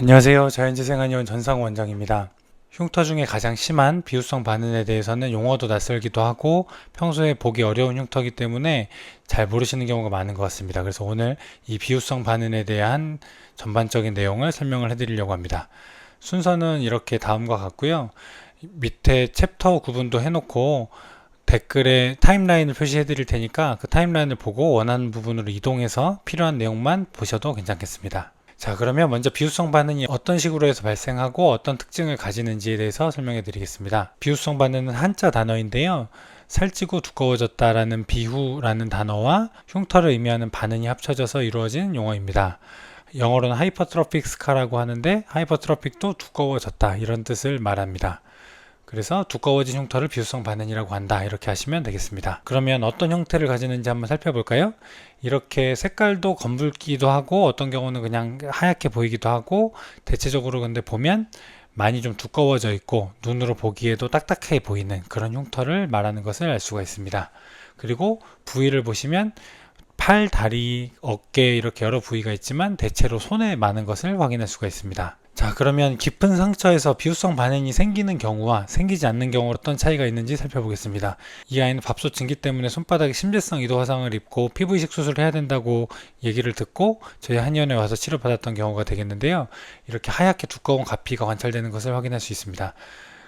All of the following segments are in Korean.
안녕하세요. 자연재생한의원 전상우 원장입니다. 흉터 중에 가장 심한 비후성 반응에 대해서는 용어도 낯설기도 하고 평소에 보기 어려운 흉터이기 때문에 잘 모르시는 경우가 많은 것 같습니다. 그래서 오늘 이 비후성 반응에 대한 전반적인 내용을 설명을 해드리려고 합니다. 순서는 이렇게 다음과 같고요. 밑에 챕터 구분도 해놓고 댓글에 타임라인을 표시해 드릴 테니까 그 타임라인을 보고 원하는 부분으로 이동해서 필요한 내용만 보셔도 괜찮겠습니다. 자, 그러면 먼저 비후성 반응이 어떤 식으로 해서 발생하고 어떤 특징을 가지는지에 대해서 설명해 드리겠습니다. 비후성 반응은 한자 단어인데요. 살찌고 두꺼워졌다라는 비후라는 단어와 흉터를 의미하는 반응이 합쳐져서 이루어진 용어입니다. 영어로는 하이퍼트로픽 스카라고 하는데 하이퍼트로픽도 두꺼워졌다 이런 뜻을 말합니다. 그래서 두꺼워진 흉터를 비후성 반응이라고 한다 이렇게 하시면 되겠습니다. 그러면 어떤 형태를 가지는지 한번 살펴볼까요? 이렇게 색깔도 검붉기도 하고 어떤 경우는 그냥 하얗게 보이기도 하고 대체적으로 근데 보면 많이 좀 두꺼워져 있고 눈으로 보기에도 딱딱해 보이는 그런 흉터를 말하는 것을 알 수가 있습니다. 그리고 부위를 보시면 팔, 다리, 어깨 이렇게 여러 부위가 있지만 대체로 손에 많은 것을 확인할 수가 있습니다. 자, 그러면 깊은 상처에서 비후성 반응이 생기는 경우와 생기지 않는 경우 어떤 차이가 있는지 살펴보겠습니다. 이 아이는 밥솥 증기 때문에 손바닥에 심재성 이도 화상을 입고 피부 이식 수술을 해야 된다고 얘기를 듣고 저희 한의원에 와서 치료받았던 경우가 되겠는데요. 이렇게 하얗게 두꺼운 가피가 관찰되는 것을 확인할 수 있습니다.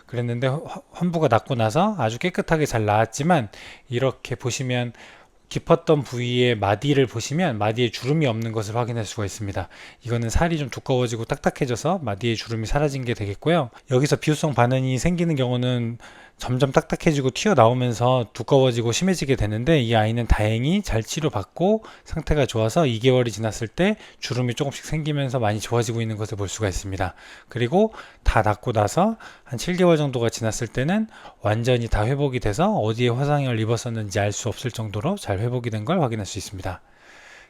그랬는데 환부가 낫고 나서 아주 깨끗하게 잘 나았지만 이렇게 보시면 깊었던 부위의 마디를 보시면 마디에 주름이 없는 것을 확인할 수가 있습니다. 이거는 살이 좀 두꺼워지고 딱딱해져서 마디에 주름이 사라진 게 되겠고요. 여기서 비후성 반응이 생기는 경우는 점점 딱딱해지고 튀어나오면서 두꺼워지고 심해지게 되는데 이 아이는 다행히 잘 치료받고 상태가 좋아서 2개월이 지났을 때 주름이 조금씩 생기면서 많이 좋아지고 있는 것을 볼 수가 있습니다. 그리고 다 낫고 나서 한 7개월 정도가 지났을 때는 완전히 다 회복이 돼서 어디에 화상을 입었었는지 알 수 없을 정도로 잘 회복이 된 걸 확인할 수 있습니다.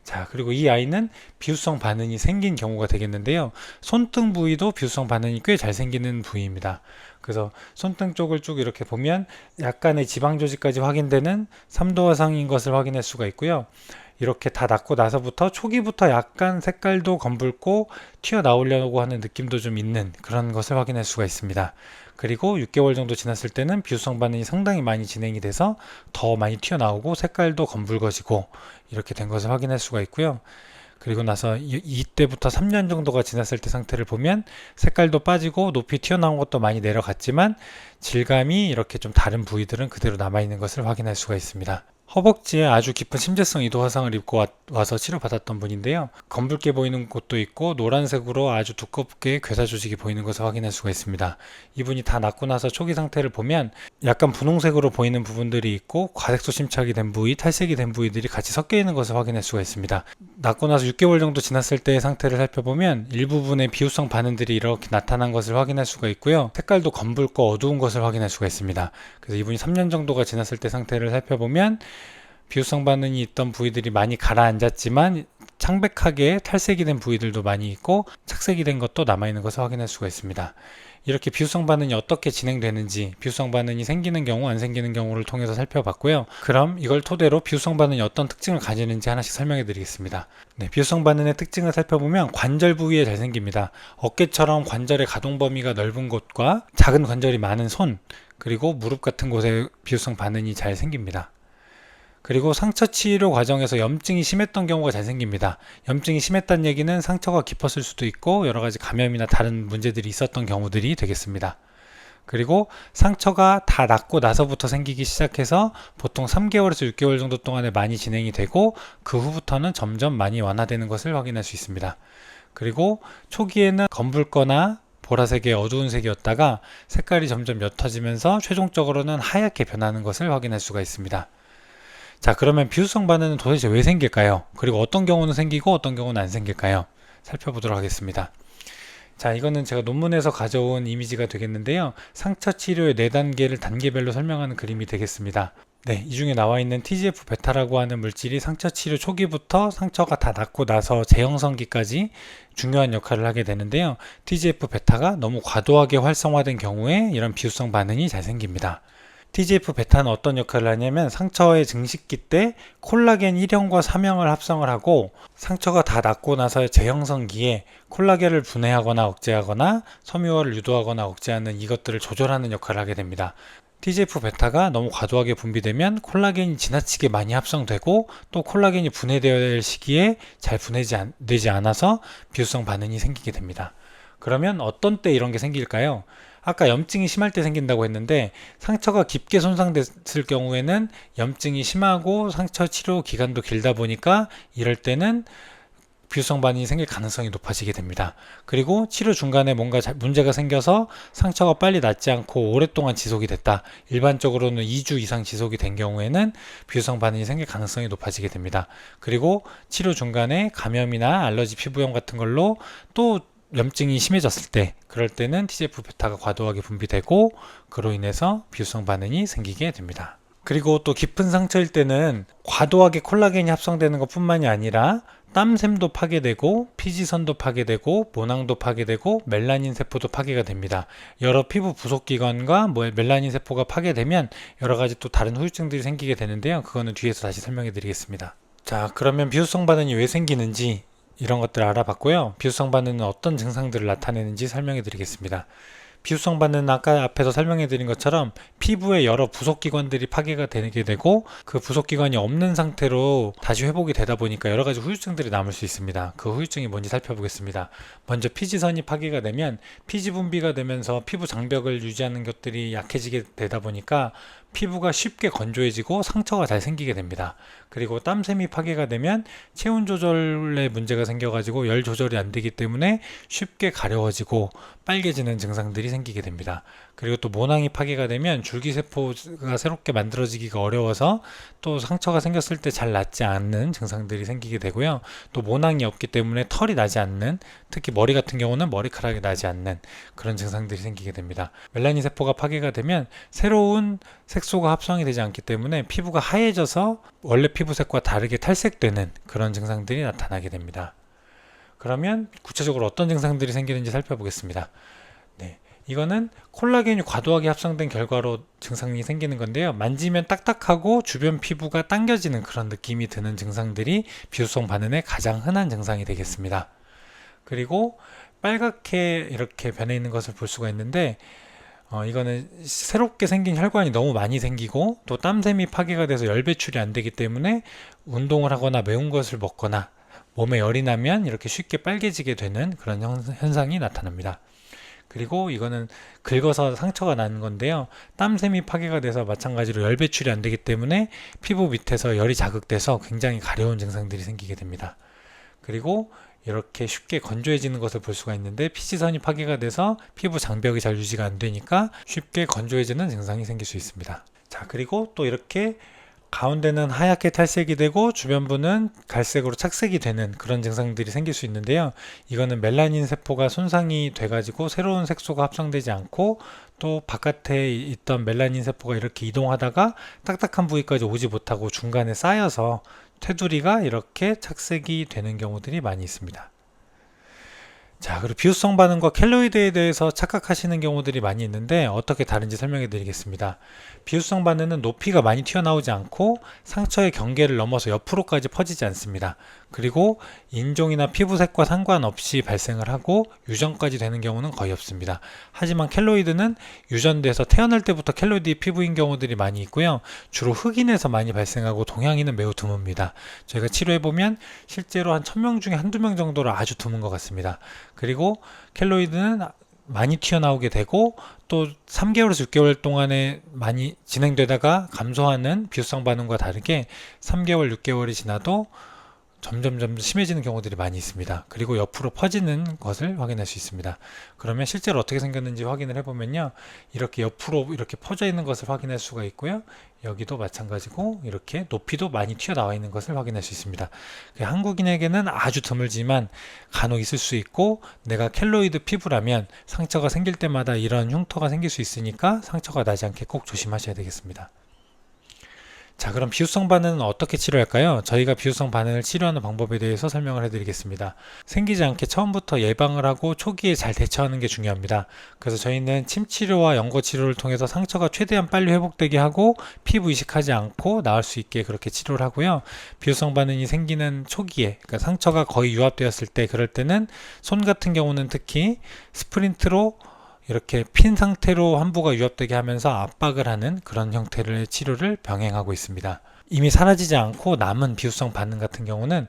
자, 그리고 이 아이는 비후성 반응이 생긴 경우가 되겠는데요. 손등 부위도 비후성 반응이 꽤 잘 생기는 부위입니다. 그래서 손등 쪽을 쭉 이렇게 보면 약간의 지방 조직까지 확인되는 3도 화상인 것을 확인할 수가 있고요. 이렇게 다 낫고 나서부터 초기부터 약간 색깔도 검붉고 튀어나오려고 하는 느낌도 좀 있는 그런 것을 확인할 수가 있습니다. 그리고 6개월 정도 지났을 때는 비후성 반응이 상당히 많이 진행이 돼서 더 많이 튀어나오고 색깔도 검붉어지고 이렇게 된 것을 확인할 수가 있고요. 그리고 나서 이때부터 3년 정도가 지났을 때 상태를 보면 색깔도 빠지고 높이 튀어나온 것도 많이 내려갔지만 질감이 이렇게 좀 다른 부위들은 그대로 남아있는 것을 확인할 수가 있습니다. 허벅지에 아주 깊은 심재성 이도 화상을 입고 와서 치료받았던 분인데요. 검붉게 보이는 곳도 있고 노란색으로 아주 두껍게 괴사 조직이 보이는 것을 확인할 수가 있습니다. 이분이 다 낫고 나서 초기 상태를 보면 약간 분홍색으로 보이는 부분들이 있고 과색소 침착이 된 부위, 탈색이 된 부위들이 같이 섞여 있는 것을 확인할 수가 있습니다. 낫고 나서 6개월 정도 지났을 때의 상태를 살펴보면 일부분의 비후성 반응들이 이렇게 나타난 것을 확인할 수가 있고요. 색깔도 검붉고 어두운 것을 확인할 수가 있습니다. 그래서 이분이 3년 정도가 지났을 때 상태를 살펴보면 비후성 반응이 있던 부위들이 많이 가라앉았지만 창백하게 탈색이 된 부위들도 많이 있고 착색이 된 것도 남아있는 것을 확인할 수가 있습니다. 이렇게 비후성 반응이 어떻게 진행되는지 비후성 반응이 생기는 경우 안 생기는 경우를 통해서 살펴봤고요. 그럼 이걸 토대로 비후성 반응이 어떤 특징을 가지는지 하나씩 설명해 드리겠습니다. 네, 비후성 반응의 특징을 살펴보면 관절 부위에 잘 생깁니다. 어깨처럼 관절의 가동 범위가 넓은 곳과 작은 관절이 많은 손 그리고 무릎 같은 곳에 비후성 반응이 잘 생깁니다. 그리고 상처 치료 과정에서 염증이 심했던 경우가 잘 생깁니다. 염증이 심했다는 얘기는 상처가 깊었을 수도 있고 여러 가지 감염이나 다른 문제들이 있었던 경우들이 되겠습니다. 그리고 상처가 다 낫고 나서부터 생기기 시작해서 보통 3개월에서 6개월 정도 동안에 많이 진행이 되고 그 후부터는 점점 많이 완화되는 것을 확인할 수 있습니다. 그리고 초기에는 검붉거나 보라색의 어두운 색이었다가 색깔이 점점 옅어지면서 최종적으로는 하얗게 변하는 것을 확인할 수가 있습니다. 자, 그러면 비후성 반응은 도대체 왜 생길까요? 그리고 어떤 경우는 생기고 어떤 경우는 안 생길까요? 살펴보도록 하겠습니다. 자, 이거는 제가 논문에서 가져온 이미지가 되겠는데요. 상처 치료의 4단계를 단계별로 설명하는 그림이 되겠습니다. 네, 이 중에 나와 있는 TGF-베타라고 하는 물질이 상처 치료 초기부터 상처가 다 낫고 나서 재형성기까지 중요한 역할을 하게 되는데요. TGF-베타가 너무 과도하게 활성화된 경우에 이런 비후성 반응이 잘 생깁니다. TGF-베타는 어떤 역할을 하냐면 상처의 증식기 때 콜라겐 1형과 3형을 합성을 하고 상처가 다 낫고 나서 재형성기에 콜라겐을 분해하거나 억제하거나 섬유화를 유도하거나 억제하는 이것들을 조절하는 역할을 하게 됩니다. TGF-베타가 너무 과도하게 분비되면 콜라겐이 지나치게 많이 합성되고 또 콜라겐이 분해되어야 할 시기에 잘 분해되지 않아서 비후성 반응이 생기게 됩니다. 그러면 어떤 때 이런 게 생길까요? 아까 염증이 심할 때 생긴다고 했는데 상처가 깊게 손상됐을 경우에는 염증이 심하고 상처 치료 기간도 길다 보니까 이럴 때는 비후성 반응이 생길 가능성이 높아지게 됩니다. 그리고 치료 중간에 뭔가 문제가 생겨서 상처가 빨리 낫지 않고 오랫동안 지속이 됐다. 일반적으로는 2주 이상 지속이 된 경우에는 비후성 반응이 생길 가능성이 높아지게 됩니다. 그리고 치료 중간에 감염이나 알러지 피부염 같은 걸로 또 염증이 심해졌을 때 그럴 때는 TGF-베타가 과도하게 분비되고 그로 인해서 비후성 반응이 생기게 됩니다. 그리고 또 깊은 상처일 때는 과도하게 콜라겐이 합성되는 것 뿐만이 아니라 땀샘도 파괴되고 피지선도 파괴되고 모낭도 파괴되고 멜라닌 세포도 파괴가 됩니다. 여러 피부 부속기관과 멜라닌 세포가 파괴되면 여러 가지 또 다른 후유증들이 생기게 되는데요. 그거는 뒤에서 다시 설명해 드리겠습니다. 자, 그러면 비후성 반응이 왜 생기는지 이런 것들을 알아봤고요. 비후성 반응은 어떤 증상들을 나타내는지 설명해 드리겠습니다. 비후성 반응은 아까 앞에서 설명해 드린 것처럼 피부의 여러 부속기관들이 파괴가 되게 되고 그 부속기관이 없는 상태로 다시 회복이 되다 보니까 여러 가지 후유증들이 남을 수 있습니다. 그 후유증이 뭔지 살펴보겠습니다. 먼저 피지선이 파괴가 되면 피지 분비가 되면서 피부 장벽을 유지하는 것들이 약해지게 되다 보니까 피부가 쉽게 건조해지고 상처가 잘 생기게 됩니다. 그리고 땀샘이 파괴가 되면 체온 조절에 문제가 생겨가지고 열 조절이 안 되기 때문에 쉽게 가려워지고 빨개지는 증상들이 생기게 됩니다. 그리고 또 모낭이 파괴가 되면 줄기세포가 새롭게 만들어지기가 어려워서 또 상처가 생겼을 때 잘 낫지 않는 증상들이 생기게 되고요. 또 모낭이 없기 때문에 털이 나지 않는, 특히 머리 같은 경우는 머리카락이 나지 않는 그런 증상들이 생기게 됩니다. 멜라닌 세포가 파괴가 되면 새로운 색소가 합성이 되지 않기 때문에 피부가 하얘져서 원래 피부색과 다르게 탈색되는 그런 증상들이 나타나게 됩니다. 그러면 구체적으로 어떤 증상들이 생기는지 살펴보겠습니다. 네, 이거는 콜라겐이 과도하게 합성된 결과로 증상이 생기는 건데요. 만지면 딱딱하고 주변 피부가 당겨지는 그런 느낌이 드는 증상들이 비후성 반응의 가장 흔한 증상이 되겠습니다. 그리고 빨갛게 이렇게 변해 있는 것을 볼 수가 있는데 이거는 새롭게 생긴 혈관이 너무 많이 생기고 또 땀샘이 파괴가 돼서 열 배출이 안 되기 때문에 운동을 하거나 매운 것을 먹거나 몸에 열이 나면 이렇게 쉽게 빨개지게 되는 그런 현상이 나타납니다. 그리고 이거는 긁어서 상처가 나는 건데요. 땀샘이 파괴가 돼서 마찬가지로 열 배출이 안 되기 때문에 피부 밑에서 열이 자극돼서 굉장히 가려운 증상들이 생기게 됩니다. 그리고 이렇게 쉽게 건조해지는 것을 볼 수가 있는데 피지선이 파괴가 돼서 피부 장벽이 잘 유지가 안 되니까 쉽게 건조해지는 증상이 생길 수 있습니다. 자, 그리고 또 이렇게 가운데는 하얗게 탈색이 되고 주변부는 갈색으로 착색이 되는 그런 증상들이 생길 수 있는데요. 이거는 멜라닌 세포가 손상이 돼가지고 새로운 색소가 합성되지 않고 또 바깥에 있던 멜라닌 세포가 이렇게 이동하다가 딱딱한 부위까지 오지 못하고 중간에 쌓여서 테두리가 이렇게 착색이 되는 경우들이 많이 있습니다. 자, 그리고 비후성 반응과 켈로이드에 대해서 착각하시는 경우들이 많이 있는데 어떻게 다른지 설명해 드리겠습니다. 비후성 반응은 높이가 많이 튀어나오지 않고 상처의 경계를 넘어서 옆으로까지 퍼지지 않습니다. 그리고 인종이나 피부색과 상관없이 발생을 하고 유전까지 되는 경우는 거의 없습니다. 하지만 켈로이드는 유전돼서 태어날 때부터 켈로이드의 피부인 경우들이 많이 있고요. 주로 흑인에서 많이 발생하고 동양인은 매우 드뭅니다. 저희가 치료해보면 실제로 한 1000명 중에 한두 명 정도로 아주 드문 것 같습니다. 그리고 켈로이드는 많이 튀어나오게 되고 또 3개월에서 6개월 동안에 많이 진행되다가 감소하는 비후성 반응과 다르게 3개월, 6개월이 지나도 점점 심해지는 경우들이 많이 있습니다. 그리고 옆으로 퍼지는 것을 확인할 수 있습니다. 그러면 실제로 어떻게 생겼는지 확인을 해보면요. 이렇게 옆으로 이렇게 퍼져 있는 것을 확인할 수가 있고요. 여기도 마찬가지고 이렇게 높이도 많이 튀어나와 있는 것을 확인할 수 있습니다. 한국인에게는 아주 드물지만 간혹 있을 수 있고 내가 켈로이드 피부라면 상처가 생길 때마다 이런 흉터가 생길 수 있으니까 상처가 나지 않게 꼭 조심하셔야 되겠습니다. 자, 그럼 비후성 반응은 어떻게 치료할까요? 저희가 비후성 반응을 치료하는 방법에 대해서 설명을 해드리겠습니다. 생기지 않게 처음부터 예방을 하고 초기에 잘 대처하는 게 중요합니다. 그래서 저희는 침 치료와 연고 치료를 통해서 상처가 최대한 빨리 회복되게 하고 피부 이식하지 않고 나을 수 있게 그렇게 치료를 하고요. 비후성 반응이 생기는 초기에, 그러니까 상처가 거의 유합되었을 때, 그럴 때는 손 같은 경우는 특히 스프린트로 이렇게 핀 상태로 환부가 유합되게 하면서 압박을 하는 그런 형태의 치료를 병행하고 있습니다. 이미 사라지지 않고 남은 비후성 반응 같은 경우는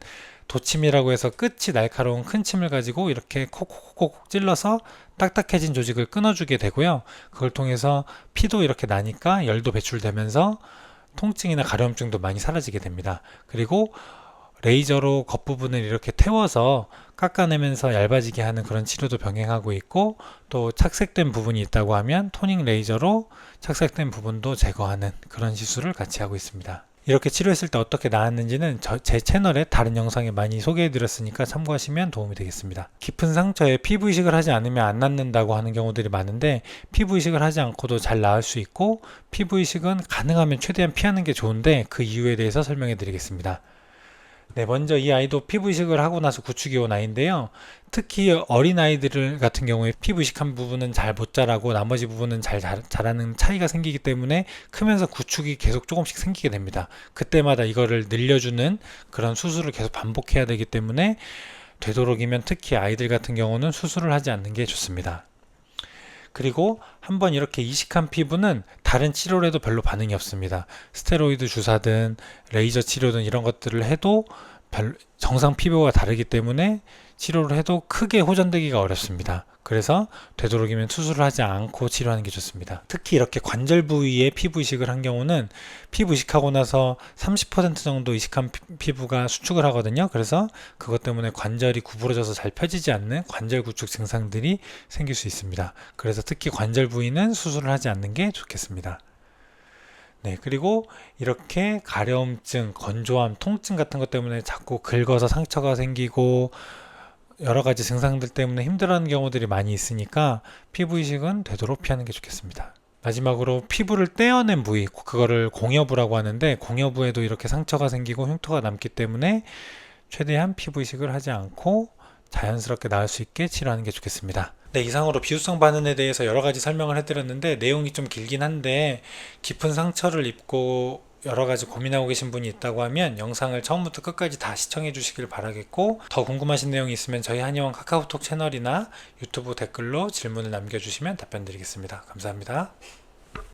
도침이라고 해서 끝이 날카로운 큰 침을 가지고 이렇게 콕콕콕 찔러서 딱딱해진 조직을 끊어주게 되고요. 그걸 통해서 피도 이렇게 나니까 열도 배출되면서 통증이나 가려움증도 많이 사라지게 됩니다. 그리고 레이저로 겉부분을 이렇게 태워서 깎아내면서 얇아지게 하는 그런 치료도 병행하고 있고, 또 착색된 부분이 있다고 하면 토닝 레이저로 착색된 부분도 제거하는 그런 시술을 같이 하고 있습니다. 이렇게 치료했을 때 어떻게 나았는지는 제 채널에 다른 영상에 많이 소개해 드렸으니까 참고하시면 도움이 되겠습니다. 깊은 상처에 피부 이식을 하지 않으면 안 낫는다고 하는 경우들이 많은데, 피부 이식을 하지 않고도 잘 나을 수 있고, 피부 이식은 가능하면 최대한 피하는 게 좋은데 그 이유에 대해서 설명해 드리겠습니다. 네, 먼저 이 아이도 피부 이식을 하고 나서 구축이 온 아이인데요. 특히 어린 아이들 같은 경우에 피부 이식한 부분은 잘 못 자라고 나머지 부분은 잘 자라는 차이가 생기기 때문에 크면서 구축이 계속 조금씩 생기게 됩니다. 그때마다 이거를 늘려주는 그런 수술을 계속 반복해야 되기 때문에 되도록이면 특히 아이들 같은 경우는 수술을 하지 않는 게 좋습니다. 그리고 한번 이렇게 이식한 피부는 다른 치료를 해도 별로 반응이 없습니다. 스테로이드 주사든 레이저 치료든 이런 것들을 해도 정상 피부가 다르기 때문에 치료를 해도 크게 호전되기가 어렵습니다. 그래서 되도록이면 수술을 하지 않고 치료하는 게 좋습니다. 특히 이렇게 관절 부위에 피부 이식을 한 경우는 피부 이식하고 나서 30% 정도 이식한 피부가 수축을 하거든요. 그래서 그것 때문에 관절이 구부러져서 잘 펴지지 않는 관절 구축 증상들이 생길 수 있습니다. 그래서 특히 관절 부위는 수술을 하지 않는 게 좋겠습니다. 네, 그리고 이렇게 가려움증, 건조함, 통증 같은 것 때문에 자꾸 긁어서 상처가 생기고 여러 가지 증상들 때문에 힘들어하는 경우들이 많이 있으니까 피부 이식은 되도록 피하는 게 좋겠습니다. 마지막으로 피부를 떼어낸 부위, 그거를 공여부라고 하는데, 공여부에도 이렇게 상처가 생기고 흉터가 남기 때문에 최대한 피부 이식을 하지 않고 자연스럽게 나을 수 있게 치료하는 게 좋겠습니다. 네, 이상으로 비후성 반응에 대해서 여러 가지 설명을 해드렸는데 내용이 좀 길긴 한데, 깊은 상처를 입고 여러 가지 고민하고 계신 분이 있다고 하면 영상을 처음부터 끝까지 다 시청해 주시길 바라겠고, 더 궁금하신 내용이 있으면 저희 한의원 카카오톡 채널이나 유튜브 댓글로 질문을 남겨주시면 답변 드리겠습니다. 감사합니다.